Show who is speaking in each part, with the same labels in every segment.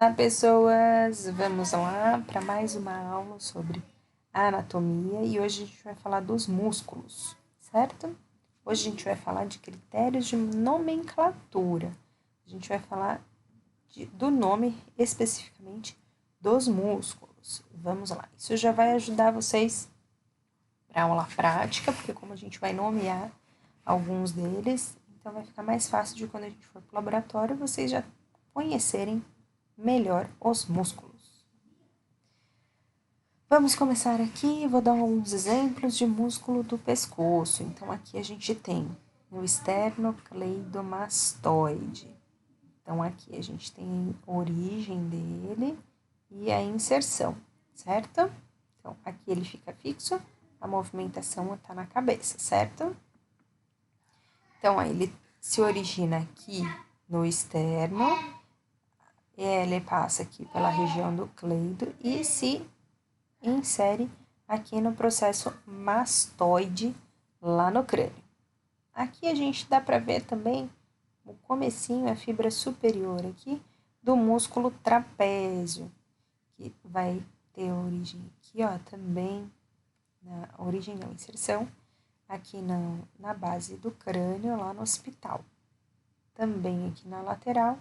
Speaker 1: Olá, pessoas! Vamos lá para mais uma aula sobre anatomia e hoje a gente vai falar dos músculos, certo? Hoje a gente vai falar de critérios de nomenclatura. A gente vai falar do nome especificamente dos músculos. Vamos lá. Isso já vai ajudar vocês para a aula prática, porque como a gente vai nomear alguns deles, então vai ficar mais fácil de quando a gente for para o laboratório vocês já conhecerem melhor os músculos. Vamos começar aqui, vou dar alguns exemplos de músculo do pescoço. Então, aqui a gente tem o esternocleidomastoide. Então, aqui a gente tem a origem dele e a inserção, certo? Então, aqui ele fica fixo, a movimentação está na cabeça, certo? Então, aí ele se origina aqui no externo, ele passa aqui pela região do cleido e se insere aqui no processo mastoide lá no crânio. Aqui a gente dá para ver também o comecinho, a fibra superior aqui do músculo trapézio, que vai ter origem aqui, ó, também na origem não, inserção aqui na base do crânio lá no occipital. Também aqui na lateral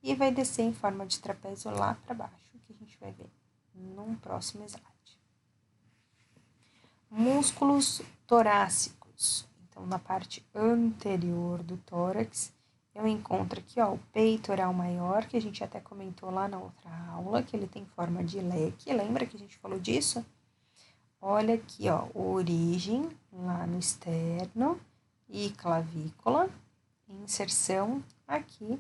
Speaker 1: e vai descer em forma de trapézio lá para baixo, que a gente vai ver num próximo slide. Músculos torácicos. Então, na parte anterior do tórax, eu encontro aqui, ó, o peitoral maior, que a gente até comentou lá na outra aula, que ele tem forma de leque. Lembra que a gente falou disso? Olha aqui, ó, origem lá no externo e clavícula, inserção aqui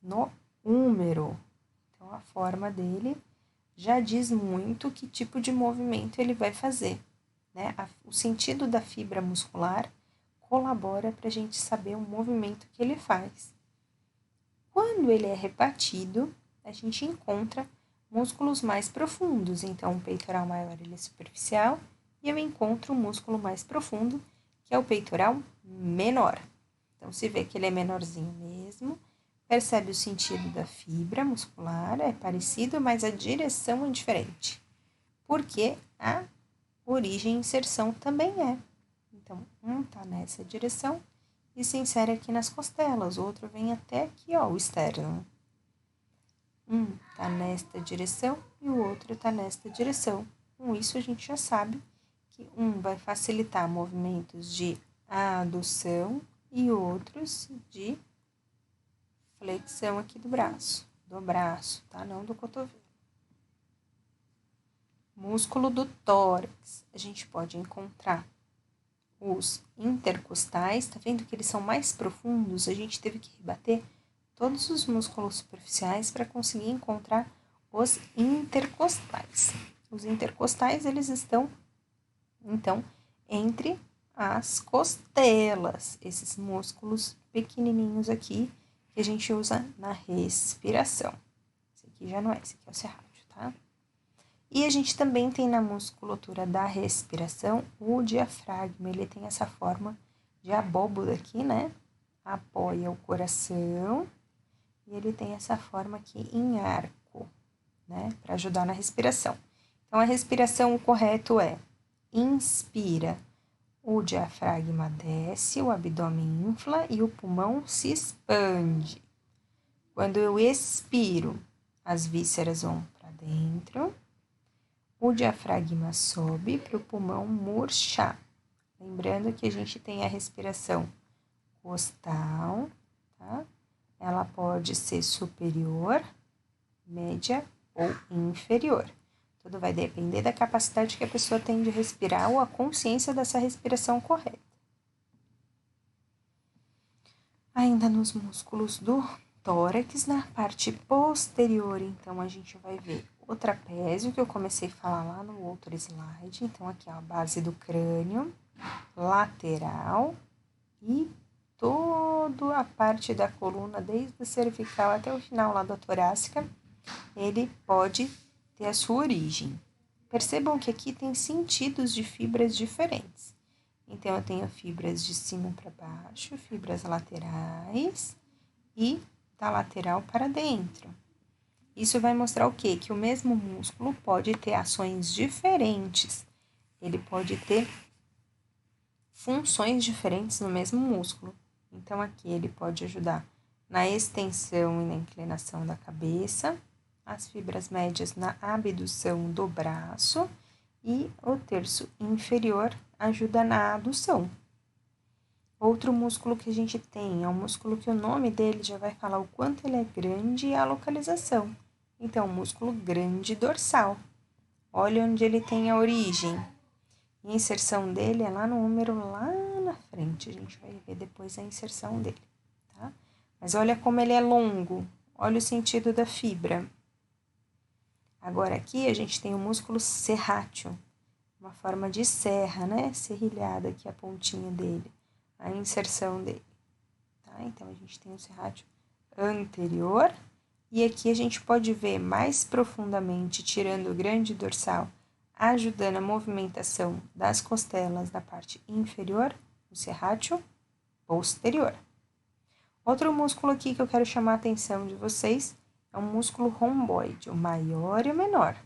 Speaker 1: no húmero. Então, a forma dele já diz muito que tipo de movimento ele vai fazer, né? O sentido da fibra muscular colabora para a gente saber o movimento que ele faz. Quando ele é rebatido, a gente encontra músculos mais profundos. Então, o peitoral maior ele é superficial e eu encontro um músculo mais profundo, que é o peitoral menor. Então, se vê que ele é menorzinho mesmo, percebe o sentido da fibra muscular, é parecido, mas a direção é diferente. Porque a origem e inserção também é. Então, um está nessa direção e se insere aqui nas costelas, o outro vem até aqui, ó, o externo. Um está nesta direção e o outro está nesta direção. Com isso, a gente já sabe que um vai facilitar movimentos de adução e outros de flexão aqui do braço, tá? Não do cotovelo. Músculo do tórax, a gente pode encontrar os intercostais, tá vendo que eles são mais profundos? A gente teve que rebater todos os músculos superficiais para conseguir encontrar os intercostais. Os intercostais, eles estão, então, entre as costelas, esses músculos pequenininhos aqui que a gente usa na respiração. Esse aqui já não é, esse aqui é o serrátil, tá? E a gente também tem na musculatura da respiração o diafragma, ele tem essa forma de abóboda aqui, né? Apoia o coração e ele tem essa forma aqui em arco, né? Para ajudar na respiração. Então, a respiração, o correto é: inspira, o diafragma desce, o abdômen infla e o pulmão se expande. Quando eu expiro, as vísceras vão para dentro. O diafragma sobe para o pulmão murchar. Lembrando que a gente tem a respiração costal, tá? Ela pode ser superior, média ou inferior. Tudo vai depender da capacidade que a pessoa tem de respirar ou a consciência dessa respiração correta. Ainda nos músculos do tórax, na parte posterior, então, a gente vai ver o trapézio, que eu comecei a falar lá no outro slide. Então, aqui, ó, a base do crânio, lateral e toda a parte da coluna, desde a cervical até o final lá da torácica, ele pode ter a sua origem. Percebam que aqui tem sentidos de fibras diferentes. Então, eu tenho fibras de cima para baixo, fibras laterais e da lateral para dentro. Isso vai mostrar o quê? Que o mesmo músculo pode ter ações diferentes. Ele pode ter funções diferentes no mesmo músculo. Então, aqui ele pode ajudar na extensão e na inclinação da cabeça, as fibras médias na abdução do braço e o terço inferior ajuda na adução. Outro músculo que a gente tem é um músculo que o nome dele já vai falar o quanto ele é grande e a localização. Então, o músculo grande dorsal. Olha onde ele tem a origem. E a inserção dele é lá no úmero, lá na frente. A gente vai ver depois a inserção dele, tá? Mas olha como ele é longo. Olha o sentido da fibra. Agora aqui a gente tem o músculo serrátil, uma forma de serra, né? Serrilhada aqui a pontinha dele, a inserção dele, tá? Então a gente tem o serrátil anterior e aqui a gente pode ver mais profundamente, tirando o grande dorsal, ajudando a movimentação das costelas da parte inferior, o serrátil posterior. Outro músculo aqui que eu quero chamar a atenção de vocês é o músculo romboide, o maior e o menor.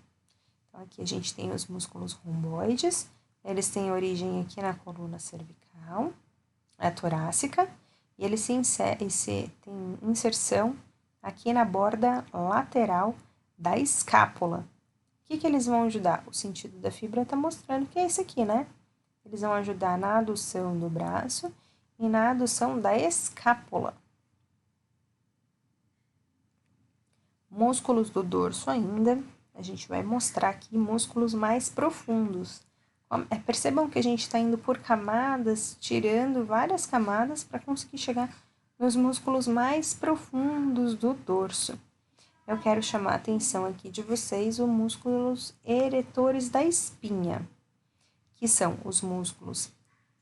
Speaker 1: Então, aqui a gente tem os músculos romboides, eles têm origem aqui na coluna cervical, a torácica, e eles têm inserção aqui na borda lateral da escápula. O que eles vão ajudar? O sentido da fibra está mostrando que é esse aqui, né? Eles vão ajudar na adução do braço e na adução da escápula. Músculos do dorso ainda, a gente vai mostrar aqui músculos mais profundos. Percebam que a gente está indo por camadas, tirando várias camadas para conseguir chegar nos músculos mais profundos do dorso. Eu quero chamar a atenção aqui de vocês os músculos eretores da espinha, que são os músculos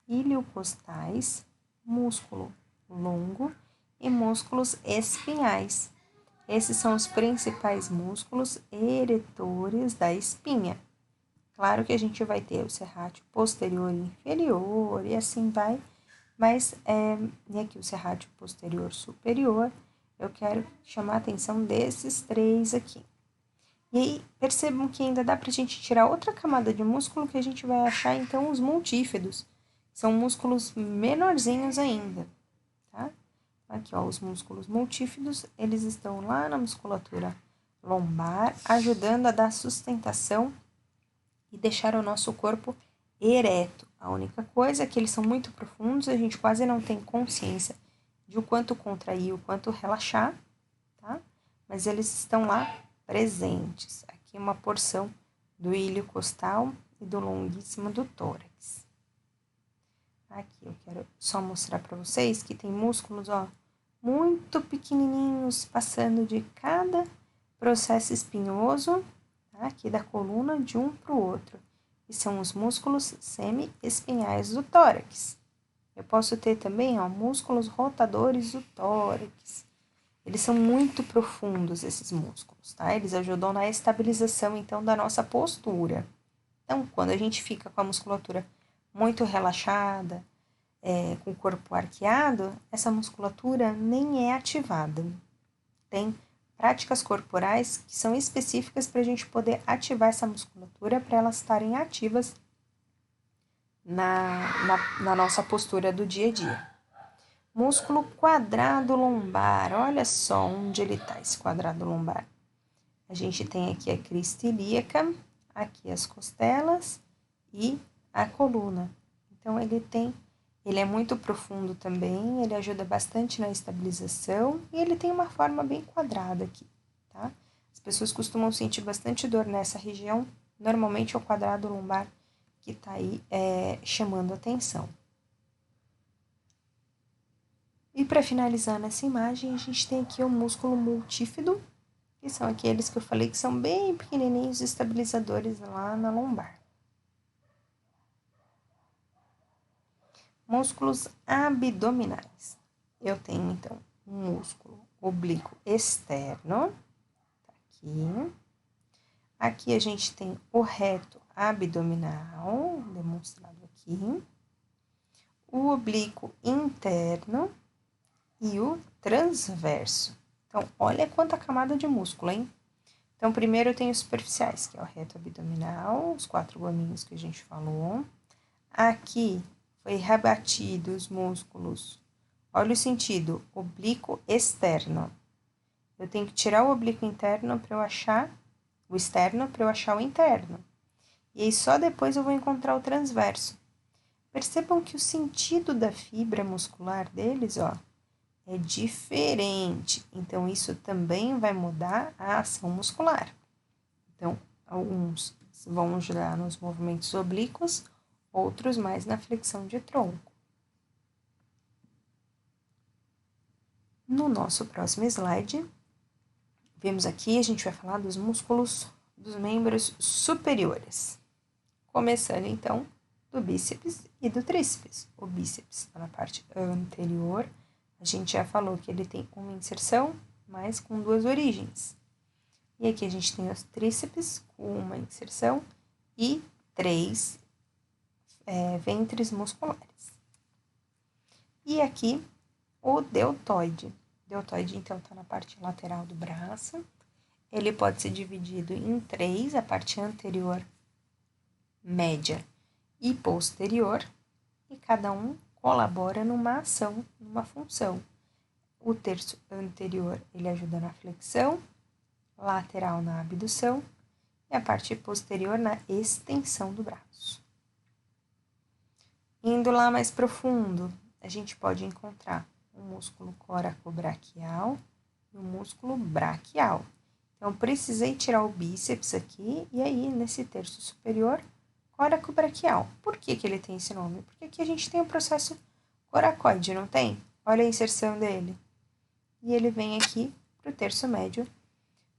Speaker 1: iliocostais, músculo longo e músculos espinhais. Esses são os principais músculos eretores da espinha. Claro que a gente vai ter o serrátil posterior e inferior e assim vai, mas e aqui o serrátil posterior superior, eu quero chamar a atenção desses três aqui. E aí, percebam que ainda dá pra gente tirar outra camada de músculo que a gente vai achar, então, os multífidos. São músculos menorzinhos ainda, tá? Aqui, ó, os músculos multífidos, eles estão lá na musculatura lombar, ajudando a dar sustentação e deixar o nosso corpo ereto. A única coisa é que eles são muito profundos, a gente quase não tem consciência de o quanto contrair, o quanto relaxar, tá? Mas eles estão lá presentes. Aqui uma porção do ilho costal e do longuíssimo do tórax. Aqui eu quero só mostrar para vocês que tem músculos, ó, muito pequenininhos, passando de cada processo espinhoso, tá? Aqui da coluna, de um para o outro. E são os músculos semi-espinhais do tórax. Eu posso ter também, ó, músculos rotadores do tórax. Eles são muito profundos, esses músculos, tá? Eles ajudam na estabilização, então, da nossa postura. Então, quando a gente fica com a musculatura muito relaxada, com o corpo arqueado, essa musculatura nem é ativada. Tem práticas corporais que são específicas para a gente poder ativar essa musculatura, para elas estarem ativas na nossa postura do dia a dia. Músculo quadrado lombar, olha só onde ele está, esse quadrado lombar. A gente tem aqui a crista ilíaca, aqui as costelas e a coluna. Então, ele é muito profundo também, ele ajuda bastante na estabilização e ele tem uma forma bem quadrada aqui, tá? As pessoas costumam sentir bastante dor nessa região, normalmente é o quadrado lombar que está aí chamando a atenção. E para finalizar nessa imagem, a gente tem aqui o músculo multífido, que são aqueles que eu falei que são bem pequenininhos estabilizadores lá na lombar. Músculos abdominais. Eu tenho, então, um músculo oblíquo externo, tá aqui. Aqui a gente tem o reto abdominal, demonstrado aqui. O oblíquo interno e o transverso. Então, olha quanta camada de músculo, hein? Então, primeiro eu tenho os superficiais, que é o reto abdominal, os 4 gominhos que a gente falou. Aqui foi rebatido os músculos. Olha o sentido, oblíquo externo. Eu tenho que tirar o oblíquo interno para eu achar o externo, para eu achar o interno. E aí só depois eu vou encontrar o transverso. Percebam que o sentido da fibra muscular deles, ó, é diferente. Então, isso também vai mudar a ação muscular. Então, alguns vão ajudar nos movimentos oblíquos, outros mais na flexão de tronco. No nosso próximo slide, vemos aqui, a gente vai falar dos músculos dos membros superiores. Começando, então, do bíceps e do tríceps. O bíceps está na parte anterior. A gente já falou que ele tem uma inserção, mas com 2 origens. E aqui a gente tem os tríceps com uma inserção e 3 ventres musculares. E aqui o deltoide. O deltoide, então, está na parte lateral do braço. Ele pode ser dividido em 3, a parte anterior, média e posterior, e cada um colabora numa ação, numa função. O terço anterior, ele ajuda na flexão, lateral na abdução e a parte posterior na extensão do braço. Indo lá mais profundo, a gente pode encontrar o músculo coracobraquial e o músculo braquial. Então, precisei tirar o bíceps aqui e aí, nesse terço superior, coracobraquial. Por que ele tem esse nome? Porque aqui a gente tem o processo coracoide, não tem? Olha a inserção dele. E ele vem aqui para o terço médio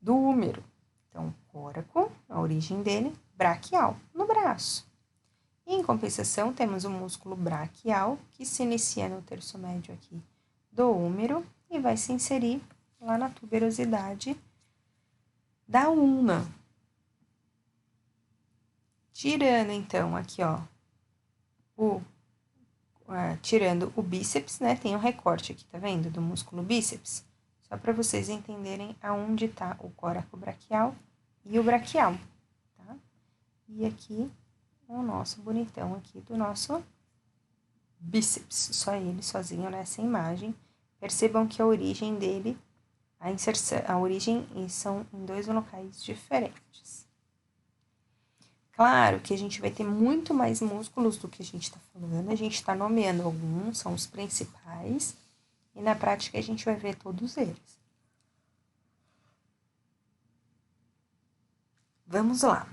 Speaker 1: do húmero. Então, coraco, a origem dele, braquial, no braço. E, em compensação, temos o músculo braquial, que se inicia no terço médio aqui do húmero e vai se inserir lá na tuberosidade da ulna. Tirando, então, aqui, ó, tirando o bíceps, né, tem um recorte aqui, tá vendo, do músculo bíceps? Só para vocês entenderem aonde tá o coracobraquial e o braquial, tá? E aqui o nosso bonitão aqui do nosso bíceps, só ele sozinho nessa imagem. Percebam que a origem dele, a origem são em 2 locais diferentes. Claro que a gente vai ter muito mais músculos do que a gente está falando, a gente está nomeando alguns, são os principais, e na prática a gente vai ver todos eles. Vamos lá.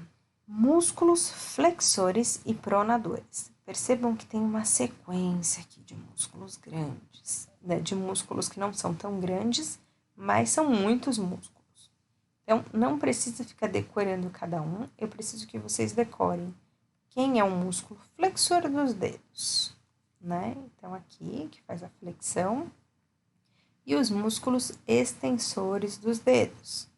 Speaker 1: Músculos flexores e pronadores. Percebam que tem uma sequência aqui de músculos grandes, né? De músculos que não são tão grandes, mas são muitos músculos. Então, não precisa ficar decorando cada um, eu preciso que vocês decorem quem é o músculo flexor dos dedos, né? Então, aqui, que faz a flexão, e os músculos extensores dos dedos.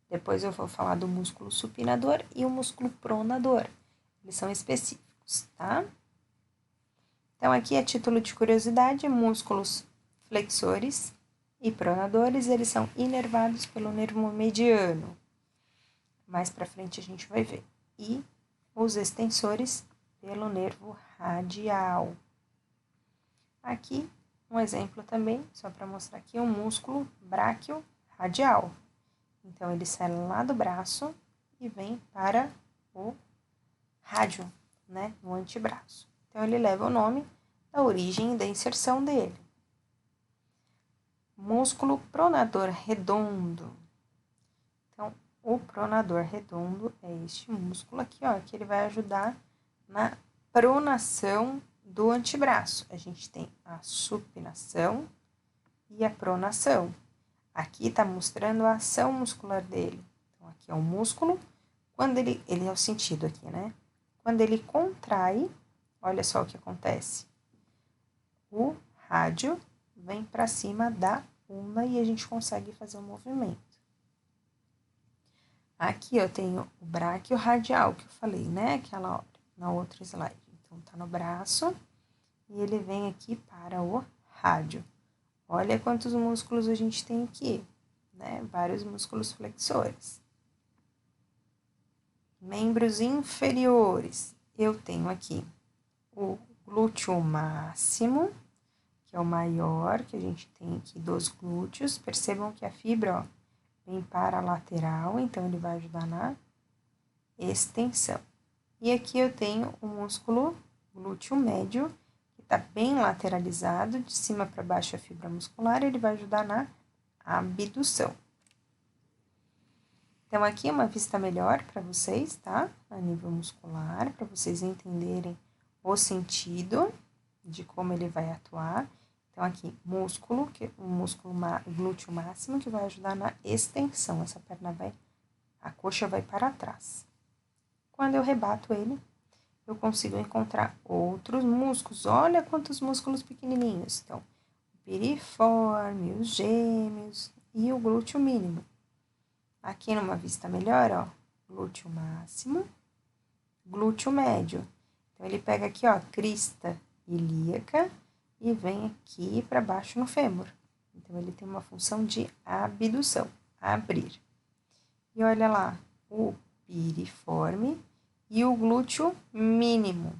Speaker 1: Depois eu vou falar do músculo supinador e o músculo pronador. Eles são específicos, tá? Então, aqui, a título de curiosidade, músculos flexores e pronadores, eles são inervados pelo nervo mediano. Mais para frente a gente vai ver. E os extensores pelo nervo radial. Aqui, um exemplo também, só para mostrar aqui, o músculo braquioradial. Então, ele sai lá do braço e vem para o rádio, né, no antebraço. Então, ele leva o nome da origem da inserção dele. Músculo pronador redondo. Então, o pronador redondo é este músculo aqui, ó, que ele vai ajudar na pronação do antebraço. A gente tem a supinação e a pronação. Aqui tá mostrando a ação muscular dele. Então, aqui é o músculo, quando ele é o sentido aqui, né? Quando ele contrai, olha só o que acontece. O rádio vem para cima da ulna e a gente consegue fazer o movimento. Aqui eu tenho o braquioradial, que eu falei, né? Aquela hora, na outra slide. Então, tá no braço e ele vem aqui para o rádio. Olha quantos músculos a gente tem aqui, né? Vários músculos flexores. Membros inferiores, eu tenho aqui o glúteo máximo, que é o maior que a gente tem aqui dos glúteos. Percebam que a fibra, ó, vem para a lateral, então ele vai ajudar na extensão. E aqui eu tenho o músculo glúteo médio, que está bem lateralizado, de cima para baixo a fibra muscular, ele vai ajudar na abdução. Então, aqui é uma vista melhor para vocês, tá? A nível muscular, para vocês entenderem o sentido de como ele vai atuar. Então, aqui, músculo, o músculo glúteo máximo, que vai ajudar na extensão. Essa perna a coxa vai para trás. Quando eu rebato ele, eu consigo encontrar outros músculos. Olha quantos músculos pequenininhos. Então, o piriforme, os gêmeos e o glúteo mínimo. Aqui numa vista melhor, ó, glúteo máximo, glúteo médio. Então, ele pega aqui, ó, crista ilíaca e vem aqui para baixo no fêmur. Então, ele tem uma função de abdução, abrir. E olha lá, o piriforme e o glúteo mínimo.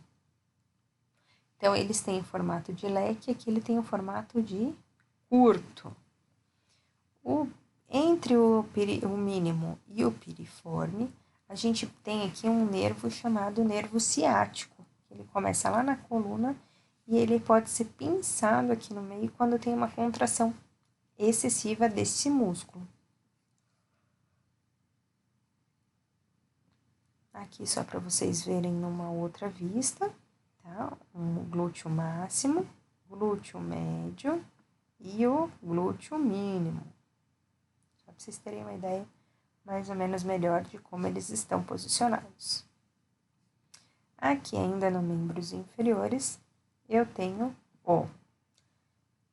Speaker 1: Então, eles têm o formato de leque, aqui ele tem o formato de curto. Entre o mínimo e o piriforme, a gente tem aqui um nervo chamado nervo ciático. Ele começa lá na coluna e ele pode ser pinçado aqui no meio quando tem uma contração excessiva desse músculo. Aqui só para vocês verem numa outra vista, tá? Um glúteo máximo, glúteo médio e o glúteo mínimo. Só para vocês terem uma ideia mais ou menos melhor de como eles estão posicionados. Aqui ainda nos membros inferiores, eu tenho o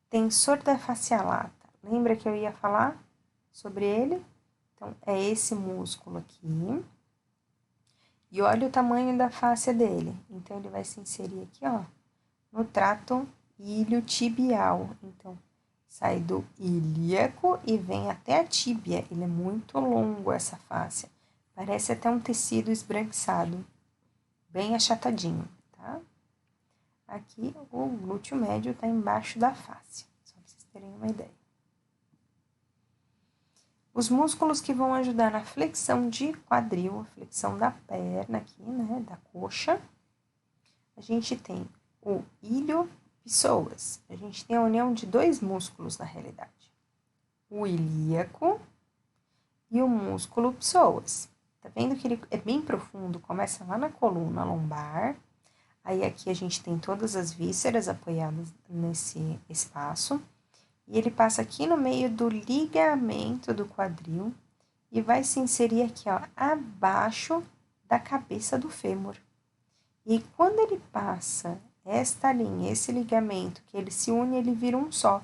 Speaker 1: tensor da fascia lata. Lembra que eu ia falar sobre ele? Então, é esse músculo aqui. E olha o tamanho da face dele. Então, ele vai se inserir aqui, ó, no trato iliotibial. Então, sai do ilíaco e vem até a tíbia. Ele é muito longo, essa face. Parece até um tecido esbranquiçado, bem achatadinho, tá? Aqui, o glúteo médio tá embaixo da face, só para vocês terem uma ideia. Os músculos que vão ajudar na flexão de quadril, a flexão da perna aqui, né, da coxa, a gente tem o ilio-psoas. A gente tem a união de dois músculos na realidade. O ilíaco e o músculo psoas. Tá vendo que ele é bem profundo, começa lá na coluna lombar. Aí aqui a gente tem todas as vísceras apoiadas nesse espaço. E ele passa aqui no meio do ligamento do quadril e vai se inserir aqui, ó, abaixo da cabeça do fêmur. E quando ele passa esta linha, esse ligamento, que ele se une, ele vira um só.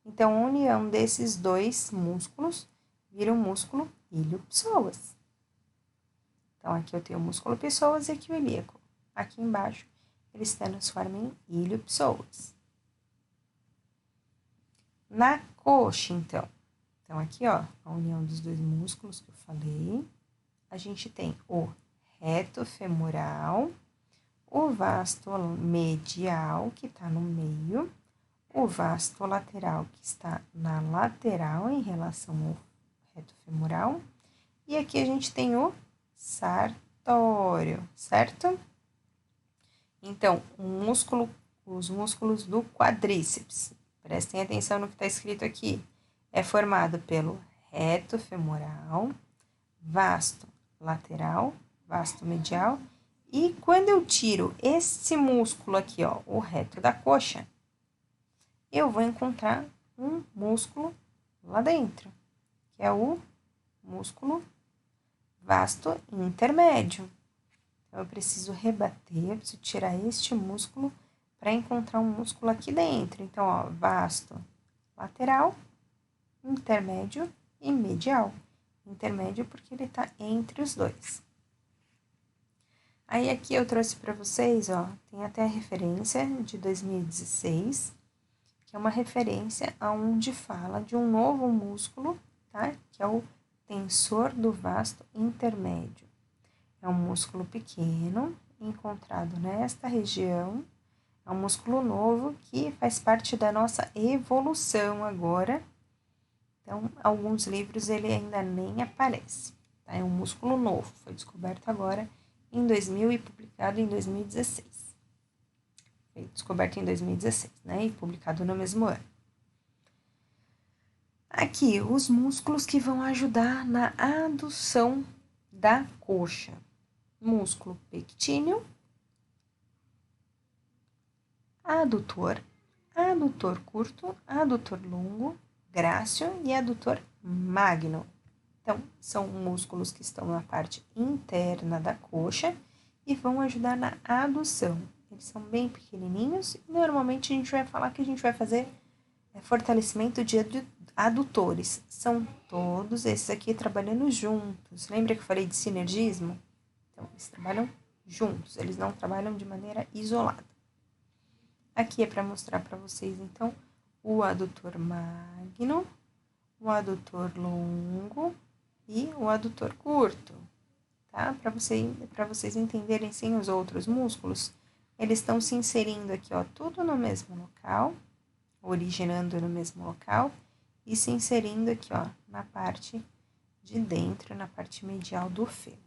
Speaker 1: Então, a união desses dois músculos vira o músculo ilio-psoas. Então, aqui eu tenho o músculo psoas e aqui o ilíaco. Aqui embaixo, eles se transformam em ilio-psoas. Na coxa, então. Então, aqui, ó, a união dos dois músculos que eu falei. A gente tem o reto femoral, o vasto medial, que está no meio, o vasto lateral, que está na lateral em relação ao reto femoral. E aqui a gente tem o sartório, certo? Então, os músculos do quadríceps, prestem atenção no que está escrito aqui, é formado pelo reto femoral, vasto lateral, vasto medial, e quando eu tiro esse músculo aqui, ó, o reto da coxa, eu vou encontrar um músculo lá dentro, que é o músculo vasto intermédio. Então, eu preciso rebater, eu preciso tirar este músculo para encontrar um músculo aqui dentro. Então, ó, vasto lateral, intermédio e medial. Intermédio porque ele está entre os dois. Aí, aqui eu trouxe para vocês, ó, tem até a referência de 2016, que é uma referência aonde fala de um novo músculo, tá? Que é o tensor do vasto intermédio. é um músculo pequeno, encontrado nesta região. É um músculo novo que faz parte da nossa evolução agora. Então, alguns livros ele ainda nem aparece. Tá? É um músculo novo, foi descoberto agora em 2000 e publicado em 2016. Foi descoberto em 2016, né? E publicado no mesmo ano. Aqui, os músculos que vão ajudar na adução da coxa. Músculo pectíneo, adutor, adutor curto, adutor longo, grácil e adutor magno. Então, são músculos que estão na parte interna da coxa e vão ajudar na adução. Eles são bem pequenininhos e normalmente a gente vai falar que a gente vai fazer fortalecimento de adutores. São todos esses aqui trabalhando juntos. Lembra que eu falei de sinergismo? Então, eles trabalham juntos, eles não trabalham de maneira isolada. Aqui é para mostrar para vocês, então, o adutor magno, o adutor longo e o adutor curto, tá? Para vocês entenderem sem os outros músculos, eles estão se inserindo aqui, ó, tudo no mesmo local, originando no mesmo local e se inserindo aqui, ó, na parte de dentro, na parte medial do fêmur.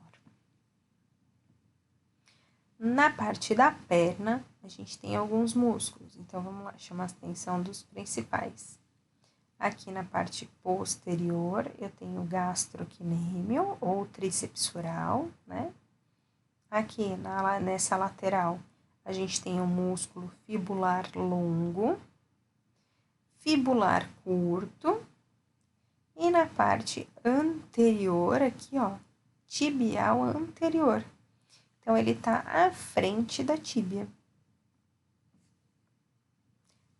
Speaker 1: Na parte da perna, a gente tem alguns músculos, então vamos lá, chamar a atenção dos principais. Aqui na parte posterior, eu tenho o gastrocnêmio, ou tríceps femoral, né? Aqui nessa lateral, a gente tem o músculo fibular longo, fibular curto, e na parte anterior, aqui, ó, tibial anterior. Então, ele tá à frente da tíbia.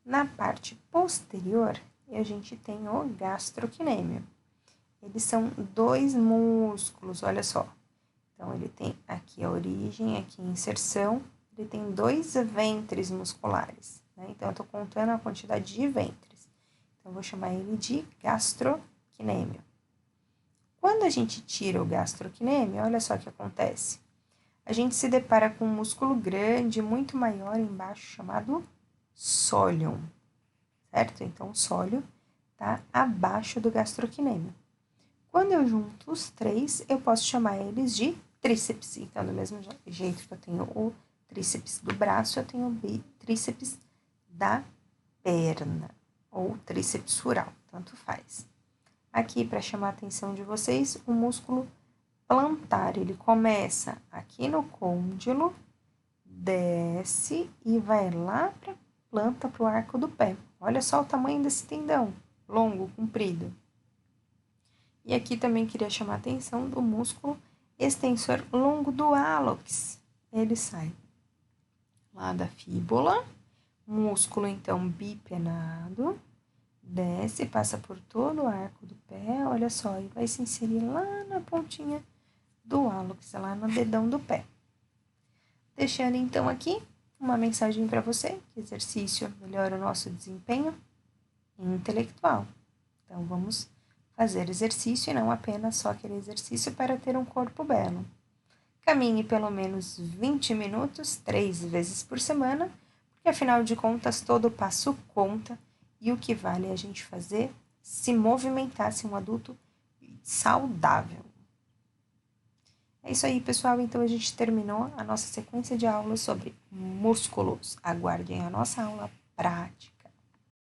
Speaker 1: Na parte posterior, a gente tem o gastrocnêmio. Eles são dois músculos, olha só. Então, ele tem aqui a origem, aqui a inserção. Ele tem dois ventres musculares, né? Então, eu tô contando a quantidade de ventres. Então, eu vou chamar ele de gastrocnêmio. Quando a gente tira o gastrocnêmio, olha só o que acontece. A gente se depara com um músculo grande, muito maior embaixo, chamado sólium, certo? Então, o sólio está abaixo do gastrocnêmio. Quando eu junto os três, eu posso chamar eles de tríceps. Então, do mesmo jeito que eu tenho o tríceps do braço, eu tenho o tríceps da perna, ou tríceps femoral, tanto faz. Aqui, para chamar a atenção de vocês, o músculo plantar, ele começa aqui no côndilo, desce e vai lá para a planta, para o arco do pé. Olha só o tamanho desse tendão, longo, comprido. E aqui também queria chamar a atenção do músculo extensor longo do hálux. Ele sai lá da fíbula, músculo então bipenado, desce, passa por todo o arco do pé, olha só, e vai se inserir lá na pontinha do hálux, lá no dedão do pé. Deixando então aqui uma mensagem para você, que exercício melhora o nosso desempenho intelectual. Então, vamos fazer exercício e não apenas só aquele exercício para ter um corpo belo. Caminhe pelo menos 20 minutos, 3 vezes por semana, porque afinal de contas todo passo conta e o que vale é a gente fazer, se movimentar, ser um adulto saudável. É isso aí, pessoal. Então, a gente terminou a nossa sequência de aulas sobre músculos. Aguardem a nossa aula prática.